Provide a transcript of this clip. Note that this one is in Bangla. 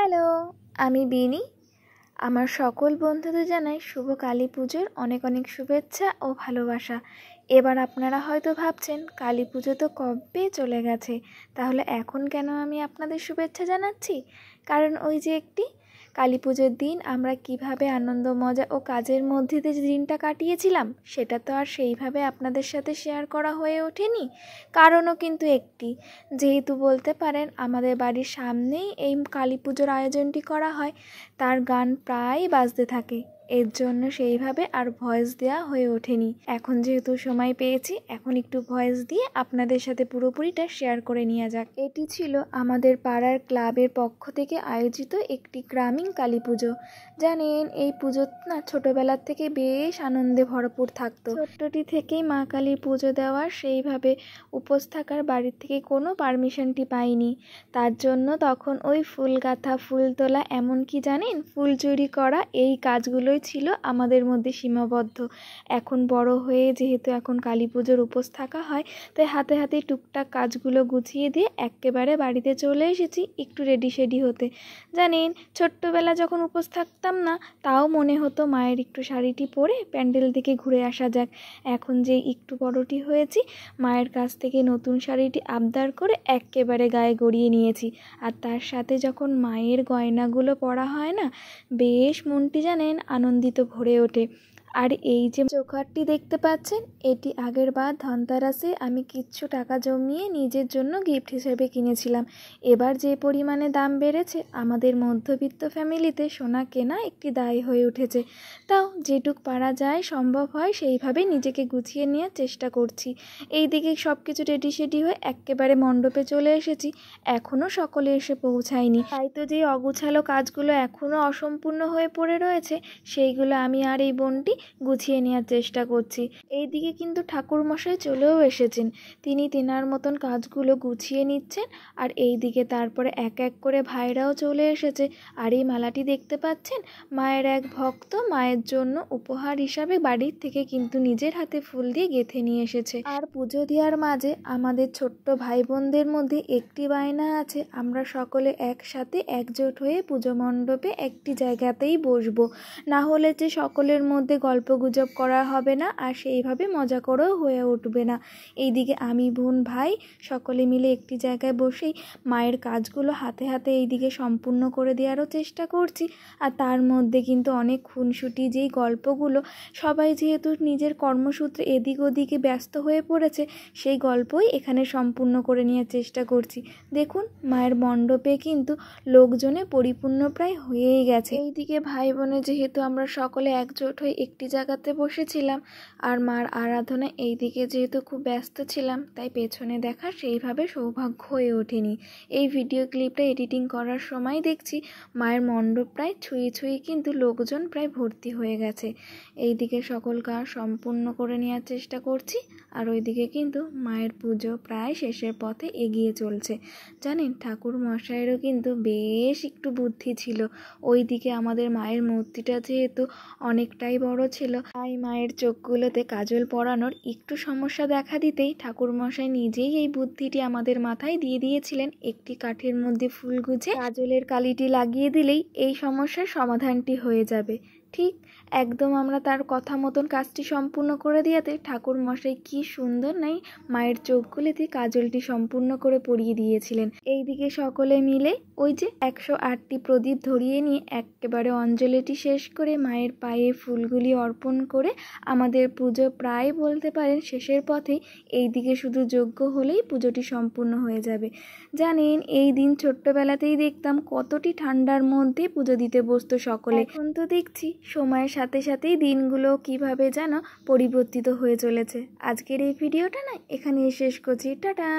হ্যালো, আমি বিনি। আমার সকল বন্ধুদের জানাই শুভ কালী পুজোর অনেক অনেক শুভেচ্ছা ও ভালোবাসা। এবার আপনারা হয়তো ভাবছেন কালী পুজো তো কবে চলে গেছে, তাহলে এখন কেন আমি আপনাদের শুভেচ্ছা জানাচ্ছি? কারণ ওই যে কালী পুজোর দিন আমরা কিভাবে আনন্দ মজা ও কাজের মধ্যে দিয়ে যে দিনটা কাটিয়েছিলাম সেটা তো আর সেইভাবে আপনাদের সাথে শেয়ার করা হয়ে ওঠেনি। কারণও কিন্তু যেহেতু বলতে পারেন আমাদের বাড়ির সামনেই এই কালী পুজোর আয়োজনটি করা হয়, তার গান প্রায় বাজতে থাকে, এর জন্য সেইভাবে আর ভয়েস দেওয়া হয়ে ওঠেনি। এখন যেহেতু সময় পেয়েছি, এখন একটু ভয়েস দিয়ে আপনাদের সাথে পুরোপুরিটা শেয়ার করে নেওয়া যাক। এটি ছিল আমাদের পাড়ার ক্লাবের পক্ষ থেকে আয়োজিত একটি গ্রামীণ কালী পুজো। জানেন, এই পুজো না ছোটোবেলার থেকে বেশ আনন্দে ভরপুর থাকতো। ছোট্টটি থেকেই মা কালীর পুজো দেওয়ার সেইভাবে উপোস থাকার বাড়ির থেকে কোনো পারমিশনটি পাইনি। তার জন্য তখন ওই ফুল গাঁথা, ফুল তোলা, এমনকি জানেন ফুল চুরি করা, এই কাজগুলোই ছিল আমাদের মধ্যে সীমাবদ্ধ। এখন বড় হয়ে যেহেতু এখন কালী পুজোর উপোস থাকা হয়, তাই হাতে হাতে টুকটাক কাজগুলো গুছিয়ে দিয়ে একেবারে বাড়িতে চলে এসেছি একটু রেডি শেডি হতে। জানেন, ছোট্টবেলা যখন উপোস থাকতাম না, তাও মনে হতো মায়ের একটু শাড়িটি পরে প্যান্ডেল থেকে ঘুরে আসা যাক। এখন যে একটু বড়টি হয়েছি, মায়ের কাছ থেকে নতুন শাড়িটি আবদার করে একেবারে গায়ে গড়িয়ে নিয়েছি। আর তার সাথে যখন মায়ের গয়নাগুলো পরা হয় না, বেশ মনটি জানেন আনন্দিত ভরে ওঠে। আর এই যে চোকারটি দেখতে পাচ্ছেন, এটি আগের বার ধনতেরাসে আমি কিছু টাকা জমিয়ে নিজের জন্য গিফট হিসেবে কিনেছিলাম। এবার যে পরিমাণে দাম বেড়েছে, আমাদের মধ্যবিত্ত ফ্যামিলিতে সোনা কেনা একটি দায় হয়ে উঠেছে। তাও যেটুক পারা যায় সম্ভব হয় সেইভাবে নিজেকে গুছিয়ে নেওয়ার চেষ্টা করছি। এই দিকে সব কিছু রেডি সেডি হয়ে একেবারে মণ্ডপে চলে এসেছি, এখনও সকলে এসে পৌঁছায়নি। তাই তো যে অগুছালো কাজগুলো এখনও অসম্পূর্ণ হয়ে পড়ে রয়েছে, সেইগুলো আমি আর এই বোনটি গুছিয়ে নেওয়ার চেষ্টা করছি। এই দিকে কিন্তু ঠাকুরমশাই চলেও এসেছেন, তিনি তেনার মতন কাজগুলো গুছিয়ে নিচ্ছেন। আর এই দিকে তারপরে এক এক করে ভাইরাও চলে এসেছে। আর এই মালাটি দেখতে পাচ্ছেন, মায়ের এক ভক্ত মায়ের জন্য উপহার হিসাবে বাড়ির থেকে কিন্তু নিজের হাতে ফুল দিয়ে গেঁথে নিয়ে এসেছে। আর পুজো দেওয়ার মাঝে আমাদের ছোট্ট ভাই বোনদের মধ্যে একটি বায়না আছে, আমরা সকলে একসাথে একজোট হয়ে পুজো মণ্ডপে একটি জায়গাতেই বসবো, না হলে যে সকলের মধ্যে গল্পগুজব করা হবে না আর সেইভাবে মজা করেও হয়ে উঠবে না। এইদিকে আমি বোন ভাই সকলে মিলে একটি জায়গায় বসেই মায়ের কাজগুলো হাতে হাতে এইদিকে সম্পূর্ণ করে দেওয়ারও চেষ্টা করছি। আর তার মধ্যে কিন্তু অনেক খুনসুটি যেই গল্পগুলো, সবাই যেহেতু নিজের কর্মসূত্রে এদিক ওদিকে ব্যস্ত হয়ে পড়েছে, সেই গল্পই এখানে সম্পূর্ণ করে নেওয়ার চেষ্টা করছি। দেখুন, মায়ের মণ্ডপে কিন্তু লোকজনে পরিপূর্ণ প্রায় হয়েই গেছে। এইদিকে ভাই বোনে যেহেতু আমরা সকলে একজোট হয়ে একটি জায়গাতে বসেছিলাম, আর মার আরাধনা এইদিকে যেহেতু খুব ব্যস্ত ছিলাম, তাই পেছনে দেখা সেইভাবে সৌভাগ্য হয়ে ওঠেনি। এই ভিডিও ক্লিপটা এডিটিং করার সময় দেখছি মায়ের মণ্ডপ প্রায় ছুঁয়ে ছুঁয়ে কিন্তু লোকজন প্রায় ভর্তি হয়ে গেছে। এইদিকে সকল কাজ সম্পূর্ণ করে নেওয়ার চেষ্টা করছি, আর ওইদিকে কিন্তু মায়ের পুজো প্রায় শেষের পথে এগিয়ে চলছে। জানেন, ঠাকুর মশাইয়েরও কিন্তু বেশ একটু বুদ্ধি ছিল। ওইদিকে আমাদের মায়ের মূর্তিটা যেহেতু অনেকটাই বড় ছিল, তাই মায়ের চোখগুলোতে কাজল পরানোর একটু সমস্যা দেখা দিতেই ঠাকুরমশাই নিজেই এই বুদ্ধিটি আমাদের মাথায় দিয়ে দিয়েছিলেন। একটি কাঠের মধ্যে ফুল গুজে কাজলের কালিটি লাগিয়ে দিলেই এই সমস্যার সমাধানটি হয়ে যাবে। ঠিক একদম আমরা তার কথা মতন কাজটি সম্পূর্ণ করে দিয়াতে ঠাকুরমশাই কি সুন্দর নাই মায়ের চোখগুলিতে কাজলটি সম্পূর্ণ করে পরিয়ে দিয়েছিলেন। এইদিকে সকলে মিলে ওই যে 108টি প্রদীপ ধরিয়ে নিয়ে একেবারে অঞ্জলিটি শেষ করে মায়ের পায়ে ফুলগুলি অর্পণ করে আমাদের পুজো প্রায় বলতে পারেন শেষের পথে। এইদিকে শুধু যজ্ঞ হলেই পুজোটি সম্পূর্ণ হয়ে যাবে। জানেন, এই দিন ছোট্টবেলাতেই দেখতাম কতটি ঠান্ডার মধ্যে পুজো দিতে বসতো সকলে। এখন তো দেখছি সময়ের সাথে সাথেই দিনগুলো কিভাবে যেন পরিবর্তিত হয়ে চলেছে। আজকের এই ভিডিওটা না এখানেই শেষ করছি। টাটা।